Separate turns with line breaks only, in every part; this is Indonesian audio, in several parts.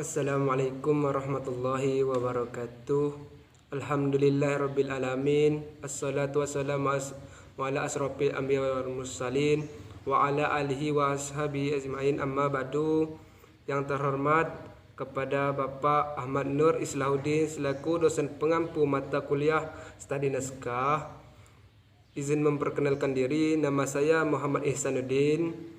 Assalamualaikum warahmatullahi wabarakatuh. Alhamdulillahirabbil alamin. Assalatu wassalamu ala asrofil anbiya wal mursalin wa ala alihi wa ashabihi ajmain, amma ba'du. Yang terhormat kepada Bapak Ahmad Nur Islahuddin selaku dosen pengampu mata kuliah studi naskah. Izin memperkenalkan diri, nama saya Muhammad Ihsanuddin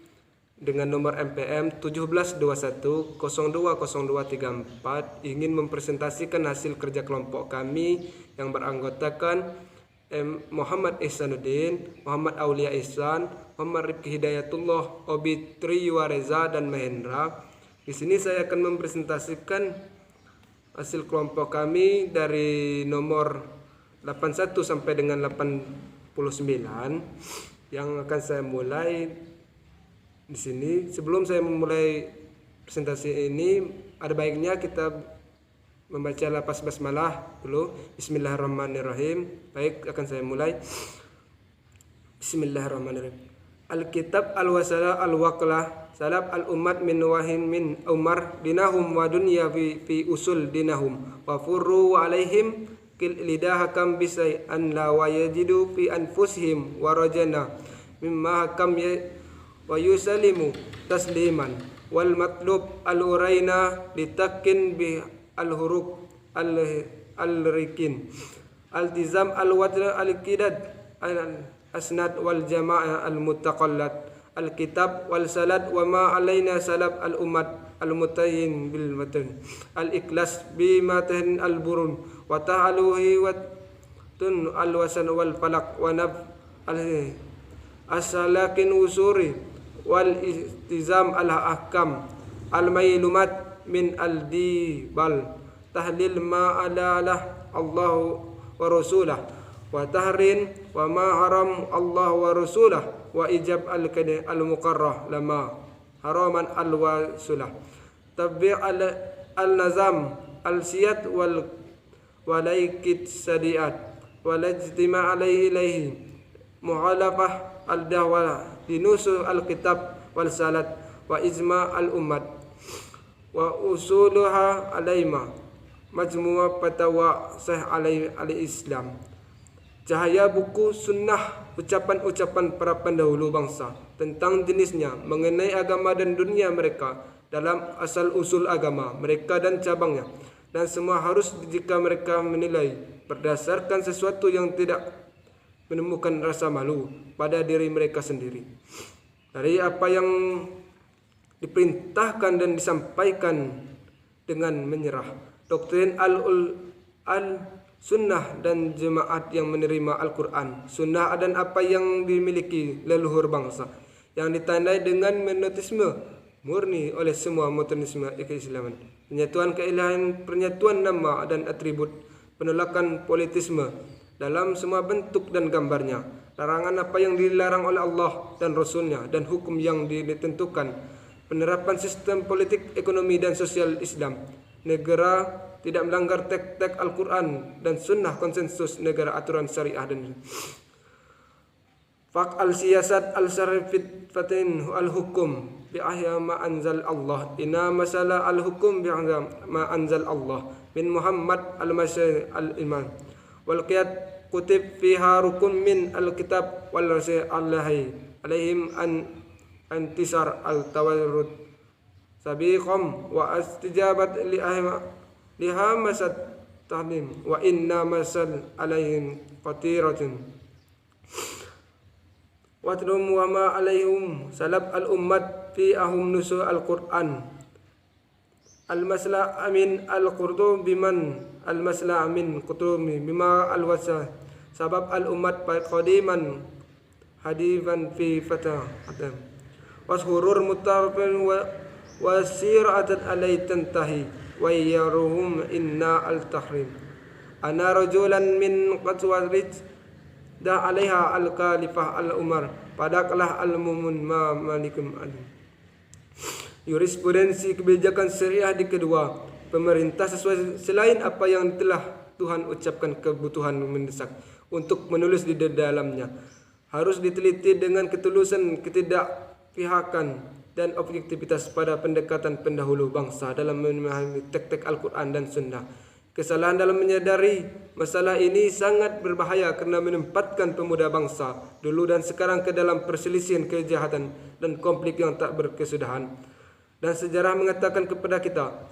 dengan nomor MPM 1721020234, ingin mempresentasikan hasil kerja kelompok kami yang beranggotakan Muhammad Ihsanuddin, Muhammad Aulia Ihsan, Muhammad Rifki Hidayatullah, Obi Triwareza dan Mahendra. Di sini saya akan mempresentasikan hasil kelompok kami dari nomor 81 sampai dengan 89 yang akan saya mulai di sini. Sebelum saya memulai presentasi ini, ada baiknya kita membaca lafaz basmalah dulu. Bismillahirrahmanirrahim. Baik, akan saya mulai. Bismillahirrahmanirrahim. Alkitab al-wasala al-waqlah salab al-ummat min wahin min umar dinahum wa dunya fi usul dinahum wa furru alaihim kil lidahakam bisai an la wa yajidu fi anfusihim wa rajana mimma hakam wa yusallimu tasliman wal matlub al-uraina litakin bi al-huruk al-rikin al-tizam al-wadra al-qidad al-asnad wal jama'ah al-mutaqallat al-kitab wal salad wa ma alaina salab al-ummat al-mutayyin bil matan al-ikhlas bi matan al-burun wa ta'aluhi wa tun al-wasan wal falaq wa nab as-salakin usuri wal istizam al-ahkam al-mailumat min al-dibal tahlil ma adalah Allah wa rasulah wa tahrin wa ma haram Allah wa rasulah wa ijab al-muqarrah lama haraman al-wasulah tabi' al-nazam al-siyat wal walaikit sadiat walajtima alaihi muhalafah al-dawah dinusul al-kitab wal salat wa ijma al-ummat wa usuluha alaima majmu'ah fatawa sahih al-islam. Cahaya buku sunnah, ucapan-ucapan para pendahulu bangsa tentang jenisnya, mengenai agama dan dunia mereka, dalam asal-usul agama mereka dan cabangnya, dan semua harus jika mereka menilai berdasarkan sesuatu yang tidak menemukan rasa malu pada diri mereka sendiri dari apa yang diperintahkan dan disampaikan dengan menyerah doktrin al-sunnah dan jemaat yang menerima Al-Quran, sunnah dan apa yang dimiliki leluhur bangsa yang ditandai dengan monoteisme murni oleh semua modernisme keislaman, penyatuan keilahian, penyatuan nama dan atribut, penolakan politisme dalam semua bentuk dan gambarnya, larangan apa yang dilarang oleh Allah dan Rasulnya, dan hukum yang ditentukan, penerapan sistem politik, ekonomi dan sosial Islam, negara tidak melanggar tek-tek Al-Quran dan sunnah, konsensus negara, aturan syariah dan fak al-siyasat al-syarifit fatin al-hukum bi'ahya ma anzal Allah inna masalah al-hukum bi'ahya ma anzal Allah min Muhammad al-Masih al-Iman wal qiyad kutib fiha rukun min al-kitab wal rasul allahi alaihim antisar al-tawarrud sabiqam wa istijabat liha masad tahlim wa inna masal alaihim qatiratun watrum wa ma alaihim salab al-ummat fi ahum nusul al-Quran al-masla amin al-qurdu biman al-masla amin qutumi bima al-wasa sabab al-ummat qadiman hadifan fi fatah adam washurur mutarfin wa siratan alay tantahi wa yaruhum inna al-tahrim ana rajulan min qatwarij da alaiha al-khalifah al-umar padaklah al-mumun ma malikum alim. Jurisprudensi kebijakan syariah di kedua, pemerintah sesuai selain apa yang telah Tuhan ucapkan kebutuhan mendesak untuk menulis di dalamnya harus diteliti dengan ketulusan, ketidakpihakan dan objektivitas pada pendekatan pendahulu bangsa dalam memahami teks-teks Al-Quran dan Sunnah. Kesalahan dalam menyadari masalah ini sangat berbahaya karena menempatkan pemuda bangsa dulu dan sekarang ke dalam perselisihan, kejahatan dan konflik yang tak berkesudahan. Dan sejarah mengatakan kepada kita,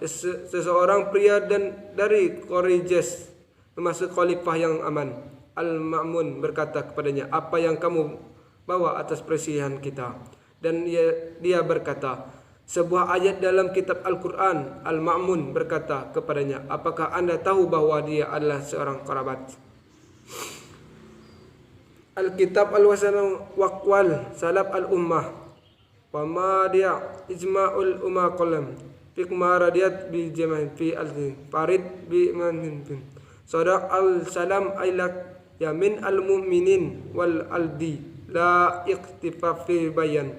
seseorang pria dari Quraisy memasuk khalifah yang aman, Al-Ma'mun, berkata kepadanya, "Apa yang kamu bawa atas perselisihan kita?" Dan dia berkata, "Sebuah ayat dalam kitab Al-Quran." Al-Ma'mun berkata kepadanya, "Apakah anda tahu bahwa dia adalah seorang kerabat?" Al-Kitab Al-Wasan Waqwal Salaf Al-Ummah Wama dia Ijma'ul Ummah Qalam Fikma radiyat bi jama'in fi al-farid bi manin Sadaq al-salam ailak yamin al-mu'minin wal aldi la iqtifaf fi bayan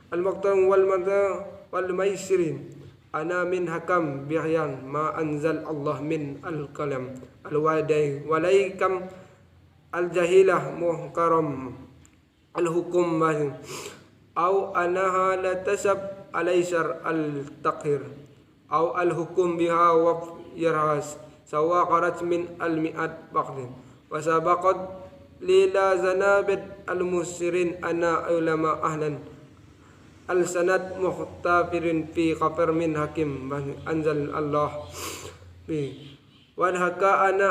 al-maqtam wal madha wal maisirin ana min hakam bihyan ma anzal Allah min al-kalam al-wadai walaikam al-jahilah muhkaram al-hukum mahim au anaha la tasab alaysar al-taqhir au al-hukum biha wa yarhas sawa qarat min al-mi'at baqdin wa sabaqat lila zanabid al-musirin ana ulama ahlan al-sanad muhtafirin fi qafir min hakim anzal Allah bi wal haka ana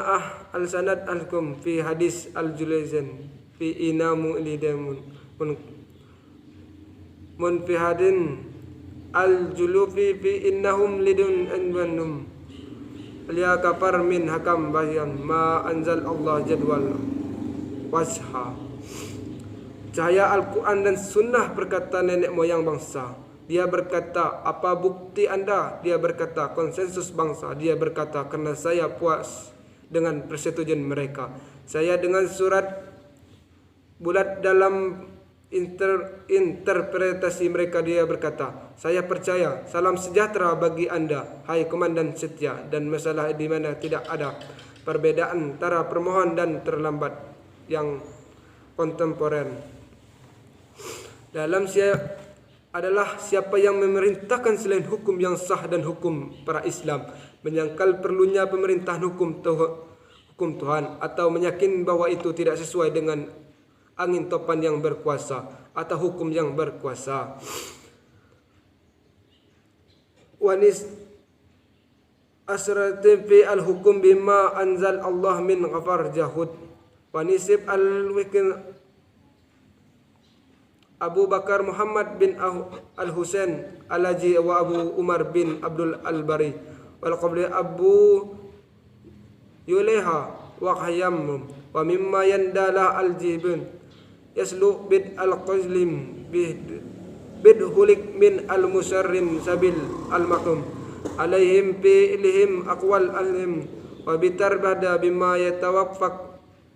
al-sanad al-kum fi hadis al-julaizan fi inamu lidamun munfihadin al-julufi fi innahum lidun anbanum liya kafar min hakam bayan ma anzal Allah jadwal washa. Cahaya Al-Quran dan Sunnah, berkata nenek moyang bangsa. Dia berkata, "Apa bukti anda?" Dia berkata, "Konsensus bangsa." Dia berkata, "Karena saya puas dengan persetujuan mereka. Saya dengan surat bulat dalam interpretasi mereka." Dia berkata, "Saya percaya. Salam sejahtera bagi anda, hai komandan setia, dan masalah di mana tidak ada perbedaan antara permohon dan terlambat yang kontemporer. Dalam adalah siapa yang memerintahkan selain hukum yang sah dan hukum para Islam, menyangkal perlunya pemerintahan hukum Tuhan, atau meyakin bahwa itu tidak sesuai dengan angin topan yang berkuasa atau hukum yang berkuasa. Wanis asratin fi al-hukum bima anzal Allah min ghafar jahud. Wanisib al-wikin Abu Bakar Muhammad bin Al-Husain Al-Haji wa Abu Umar bin Abdul Al-Bari wal qabli Abu Yuleha wa Khayyam wa mimma yandala al-jibin yaslu bid al-qazlim bid hulik min al-musarrin sabil al-maqum alaihim fi ilhim aqwal alim wa bitarbada bima yatawaffaq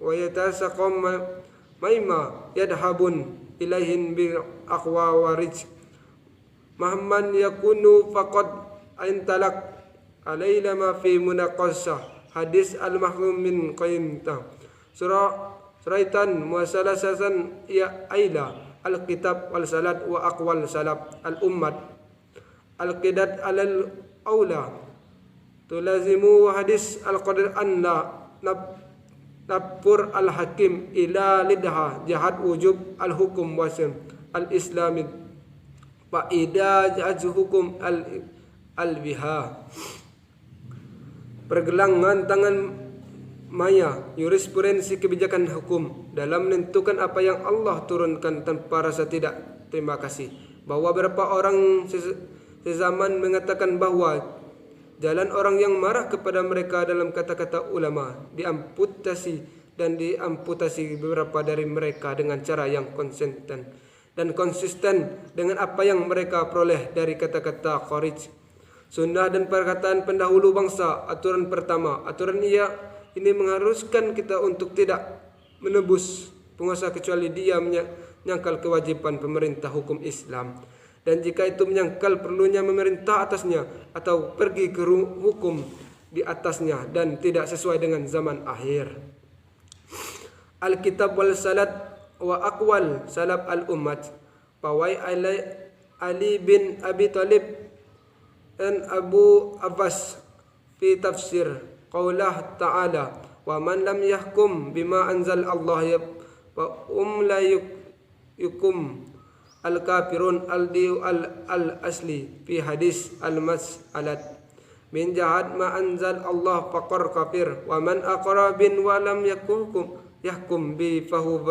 wa yatasaqam maima yadhabun ilaihin bil aqwa warij mahman yakunu faqad aintalak alayla ma fi munaqasah hadis al-mahrum min qaimta suraitan muasalasan ya aila al-kitab wal salat wa aqwal salaf al-ummat al-qidat alal aula tulazimu hadis al-qadr anna Napur al-hakim ila lidha jahat wujub al-hukum wasim al-islami wa ida jahat hukum al-biha. Pergelangan tangan maya jurisprudensi kebijakan hukum dalam menentukan apa yang Allah turunkan tanpa rasa tidak terima kasih. Bahwa beberapa orang sezaman mengatakan bahwa jalan orang yang marah kepada mereka dalam kata-kata ulama diamputasi beberapa dari mereka dengan cara yang konsisten dengan apa yang mereka peroleh dari kata-kata kharij, sunnah dan perkataan pendahulu bangsa. Aturan pertama, aturan ini mengharuskan kita untuk tidak menebus penguasa kecuali dia menyangkal kewajiban pemerintah hukum Islam. Dan jika itu menyangkal perlunya memerintah atasnya atau pergi ke hukum di atasnya dan tidak sesuai dengan zaman akhir. Al-kitab wal salat wa aqwal salaf al-ummat pawai Ali bin Abi Thalib dan Abu Abbas fi tafsir qaulah ta'ala wa man lam yahkum bima anzal Allah fa la yukum al-kafirun al-diu al-asli fi hadis al-mas'alat min jahad ma anzal Allah faqar kafir wa man aqra bin wa lam yahkum bi fahu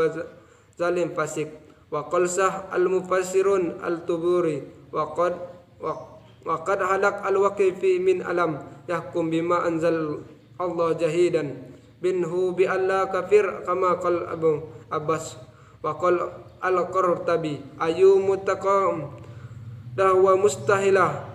zalim fasik wa qalsah al-mufassirun al-tuburi wa qad halak al-waqifi min alam yahkum bima anzal Allah jahidan binhu bi alla kafir kama qal Abu Abbas wa qal al-Qurtubi ayu mutaqam dahwa mustahilah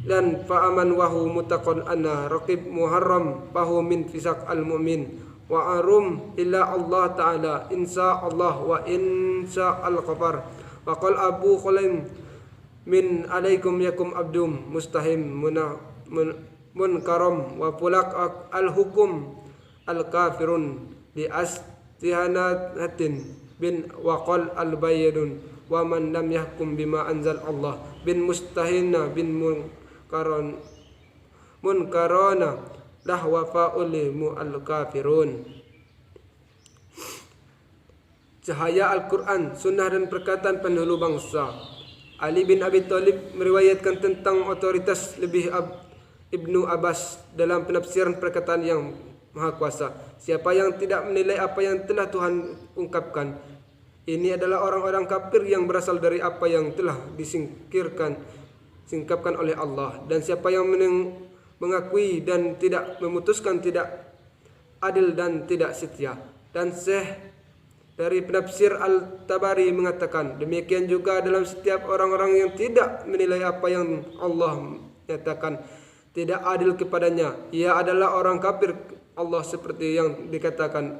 dan fa'aman wahu mutaqan anna raqib muharram fahu min fisak al-mu'min wa arum illa Allah ta'ala insya Allah wa insya al-qafar wa qal Abu Khulaim min alaikum yakum abdum mustahim munkaram wa pulak al-hukum al-kafirun li astihanatin bin wa qal al-bayyidun wa man lam yahkum bima anzal Allah bin mustahina bin munkarana dahwa fa'ulimu al-kafirun. Cahaya Al-Quran, sunnah dan perkataan pendahulu bangsa. Ali bin Abi Thalib meriwayatkan tentang otoritas lebih Ibnu Abbas dalam penafsiran perkataan yang Maha Kuasa. Siapa yang tidak menilai apa yang telah Tuhan ungkapkan, ini adalah orang-orang kafir yang berasal dari apa yang telah disingkapkan oleh Allah. Dan siapa yang mengakui dan tidak memutuskan tidak adil dan tidak setia. Dan Syekh dari penafsir Al-Tabari mengatakan, demikian juga dalam setiap orang-orang yang tidak menilai apa yang Allah nyatakan tidak adil kepadanya, ia adalah orang kafir Allah seperti yang dikatakan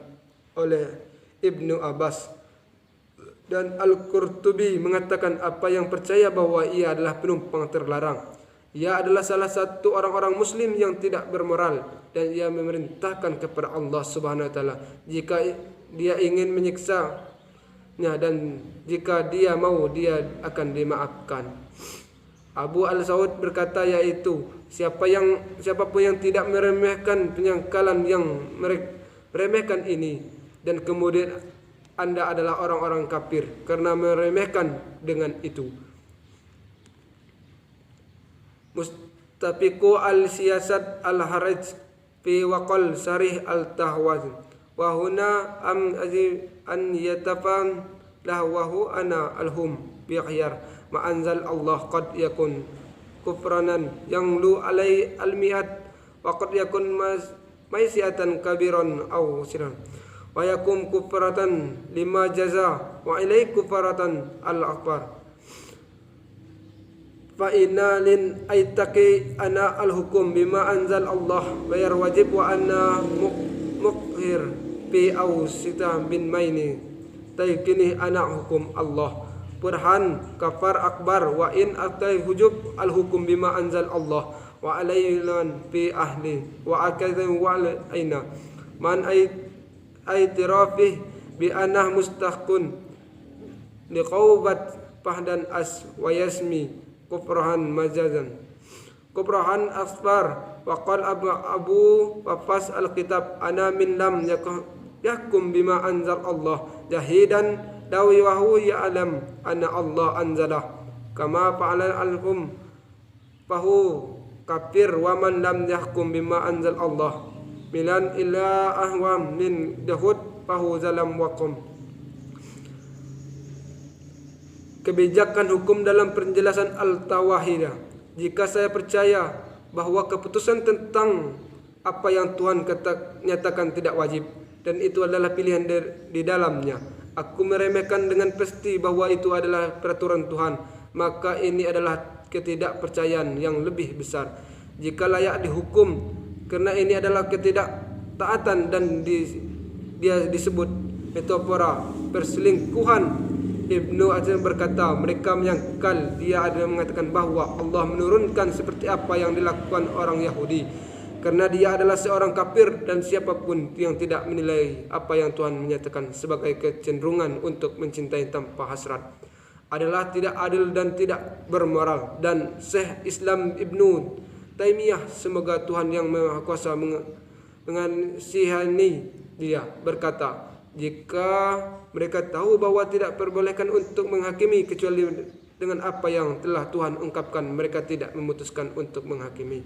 oleh Ibnu Abbas. Dan Al-Qurtubi mengatakan apa yang percaya bahwa ia adalah penumpang terlarang. Ia adalah salah satu orang-orang muslim yang tidak bermoral dan ia memerintahkan kepada Allah Subhanahu wa taala jika dia ingin menyiksanya dan jika dia mau dia akan dimaafkan. Abu Al-Saud berkata yaitu siapapun yang tidak meremehkan penyangkalan yang meremehkan ini dan kemudian Anda adalah orang-orang kafir karena meremehkan dengan itu. Mustafiqu al-siyasat al-haraj fi waqal sarih al-tahwaz wa huna am an yatafan lahwahu ana alhum bi khiyar ma anzal Allah qad yakun kufranan yang lu alai al-mi'at wa qad yakun maisiatan kabiran aw siran wa yakum kufratan lima jaza wa ilai kufratan al-akbar fa inna lin aitaqi ana al-hukum bima anzal Allah bayar wajib wa anna muqhir fi awsita bin maini taykini ana hukum Allah burhan kafar akbar wa in atai hujub al-hukum bima anzal Allah wa alaylan fi ahli wa akadhu wa aina man aitirafih bi anah mustahqun liqaubat fahdan as wa yasmi kufrahan majazan kufrahan asfar wa qal abu wafas al-kitab ana min lam yakum bima anzal Allah jahidan dawi wa huwa ya'lam anna Allah anzalah kama fa'ala al-hum fahu kafir wa man lam yahkum bima anzal Allah milan illa ahwam min dahud fahu zalam waqum. Kebijakan hukum dalam penjelasan Al-Tawahidah. Jika saya percaya bahwa keputusan tentang apa yang Tuhan nyatakan tidak wajib dan itu adalah pilihan di dalamnya, aku meremehkan dengan pasti bahwa itu adalah peraturan Tuhan, maka ini adalah ketidakpercayaan yang lebih besar. Jika layak dihukum karena ini adalah ketidaktaatan dan dia disebut metafora perselingkuhan. Ibnu Azim berkata mereka menyangkal dia ada mengatakan bahwa Allah menurunkan seperti apa yang dilakukan orang Yahudi karena dia adalah seorang kafir dan siapapun yang tidak menilai apa yang Tuhan menyatakan sebagai kecenderungan untuk mencintai tanpa hasrat. adalah tidak adil dan tidak bermoral. Dan Syekh Islam Ibnu Taimiyah, semoga Tuhan yang Maha Kuasa mengasihani dia, berkata, jika mereka tahu bahwa tidak perbolehkan untuk menghakimi kecuali dengan apa yang telah Tuhan ungkapkan, mereka tidak memutuskan untuk menghakimi.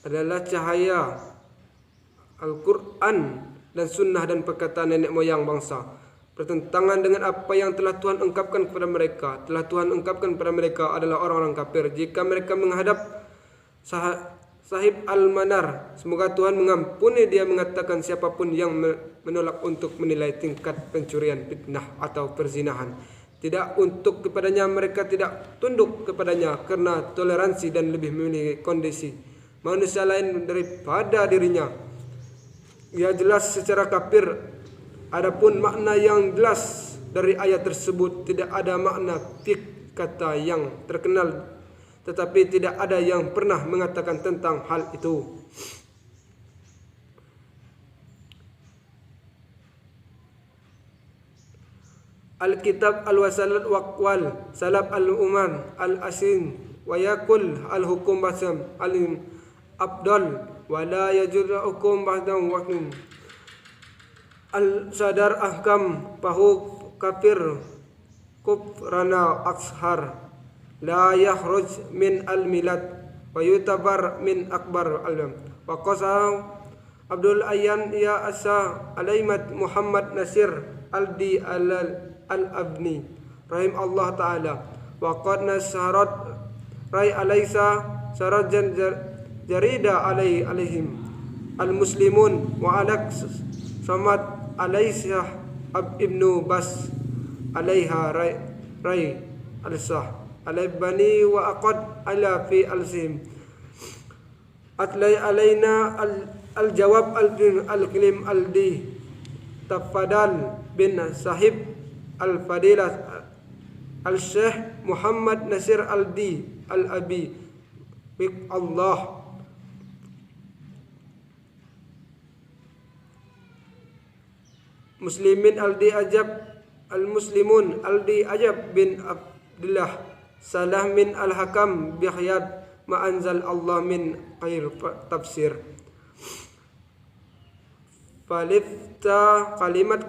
Adalah cahaya Al-Quran dan sunnah dan perkataan nenek moyang bangsa, bertentangan dengan apa yang telah Tuhan ungkapkan kepada mereka. Telah Tuhan ungkapkan kepada mereka adalah orang-orang kafir. Jika mereka menghadap Sahib Al-Manar, semoga Tuhan mengampuni, dia mengatakan, siapapun yang menolak untuk menilai tingkat pencurian, fitnah atau perzinahan, tidak untuk kepadanya, mereka tidak tunduk kepadanya karena toleransi dan lebih memilih kondisi manusia lain daripada dirinya. Ia jelas secara kafir. Adapun makna yang jelas dari ayat tersebut, tidak ada makna fik kata yang terkenal, tetapi tidak ada yang pernah mengatakan tentang hal itu. Al-Kitab Al-Wasalat Waqwal Salab Al-Uman Al-Asin wa yakul Al-Hukum Basam Al-Abdal wa la yajur hukum ba'dam waqin Al-Sadar Ahkam Pahu Kafir Kufrana Akshar la yakhruj min al-milad wa yutabar min akbar alam wa qasa Abdul Ayyan ya asa alaimat Muhammad Nasir Aldi Al-Abni rahim Allah Ta'ala wa qad nasarat rai alaysa sarajan jarida alaihim al-muslimun wa alak samad alaysa ibnu bas alaiha rai al-sah alaibani wa aqad ala fi al-sim atlai alaina al-jawab al-kilim al-di tafadal bin sahib al-fadilah al-syekh Muhammad Nasir al-di al-abi bik Allah muslimin al-di ajab al-muslimun al-di ajab bin Abdullah salah min al-hakam bihiyad ma'anzal Allah min khair tafsir falifta kalimat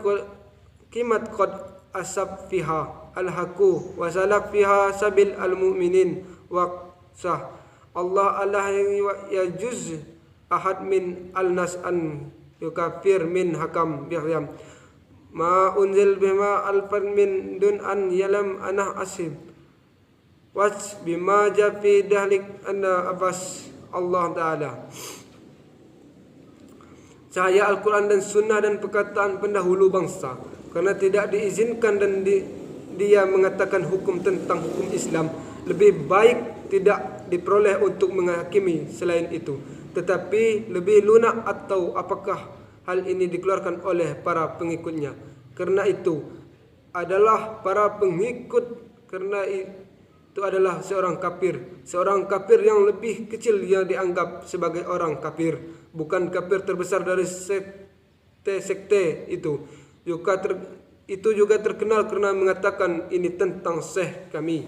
kimat qad asab fiha al-haku wa salak fiha sabil al-mu'minin wa sah Allah yajuz ahad min al-nas an yukafir min hakam bihiyam ma unzil bima alfan min dun an yalam anah asib was bima jafi dahlik anna abbas Allah Ta'ala. Cahaya Al-Quran dan Sunnah dan perkataan pendahulu bangsa, karena tidak diizinkan dan dia mengatakan hukum tentang hukum Islam, lebih baik tidak diperoleh untuk menghakimi selain itu, tetapi lebih lunak atau apakah hal ini dikeluarkan oleh para pengikutnya. Karena itu adalah para pengikut, karena itu adalah seorang kafir yang lebih kecil yang dianggap sebagai orang kafir, bukan kafir terbesar dari sekte itu. Itu juga terkenal karena mengatakan ini tentang syekh kami,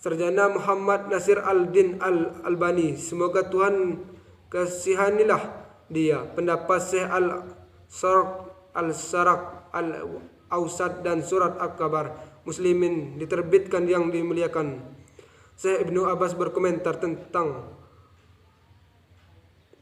Sarjana Muhammad Nasir al-Din al-Albani, semoga Tuhan kasihanilah dia. Pendapat Syekh al-Sarak al-Awsat dan surat Al-Kabar Muslimin diterbitkan yang dimuliakan. Syekh Ibnu Abbas berkomentar tentang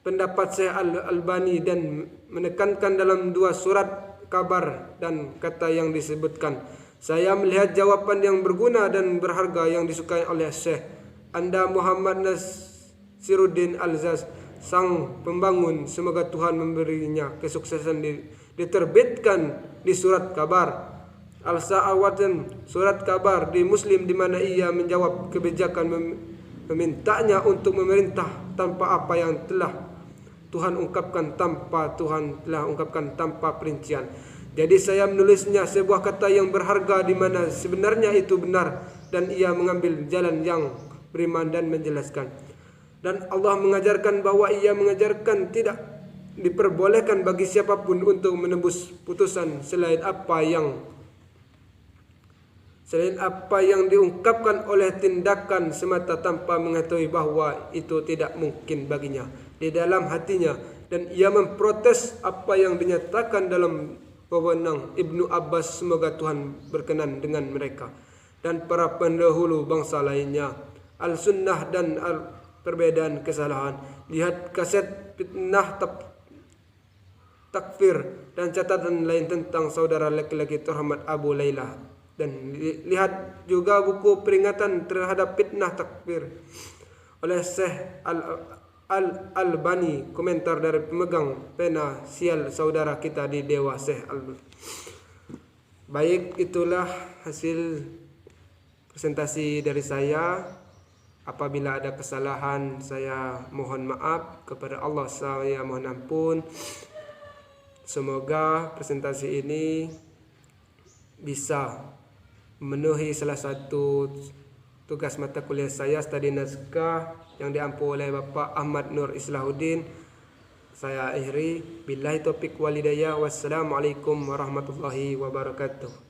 pendapat Syekh Al-Albani dan menekankan dalam dua surat kabar dan kata yang disebutkan, saya melihat jawaban yang berguna dan berharga yang disukai oleh Syekh Anda Muhammad Nasiruddin Al-Zaz, sang pembangun, semoga Tuhan memberinya kesuksesan, diterbitkan di surat kabar Al-Sa'awatan surat kabar di Muslim di mana ia menjawab kebijakan memintanya untuk memerintah tanpa apa yang telah Tuhan ungkapkan tanpa perincian. Jadi saya menulisnya sebuah kata yang berharga di mana sebenarnya itu benar, dan ia mengambil jalan yang beriman dan menjelaskan. Dan Allah mengajarkan bahwa ia mengajarkan tidak diperbolehkan bagi siapapun untuk menembus putusan selain apa yang diungkapkan oleh tindakan semata tanpa mengetahui bahwa itu tidak mungkin baginya di dalam hatinya, dan ia memprotes apa yang dinyatakan dalam wewenang Ibnu Abbas, semoga Tuhan berkenan dengan mereka dan para pendahulu bangsa lainnya. Al-Sunnah dan perbedaan kesalahan. Lihat kaset fitnah takfir dan catatan lain tentang saudara laki-laki terhormat Abu Layla, dan lihat juga buku peringatan terhadap fitnah takfir oleh Syekh Al-Albani, komentar dari pemegang pena sial saudara kita di Dewa Syekh Baik, itulah hasil presentasi dari saya. Apabila ada kesalahan saya mohon maaf, kepada Allah saya mohon ampun. Semoga presentasi ini bisa memenuhi salah satu tugas mata kuliah saya, studi naskah yang diampu oleh Bapak Ahmad Nur Islahuddin. Saya akhiri, billahi taufiq walhidayah. Wassalamualaikum warahmatullahi wabarakatuh.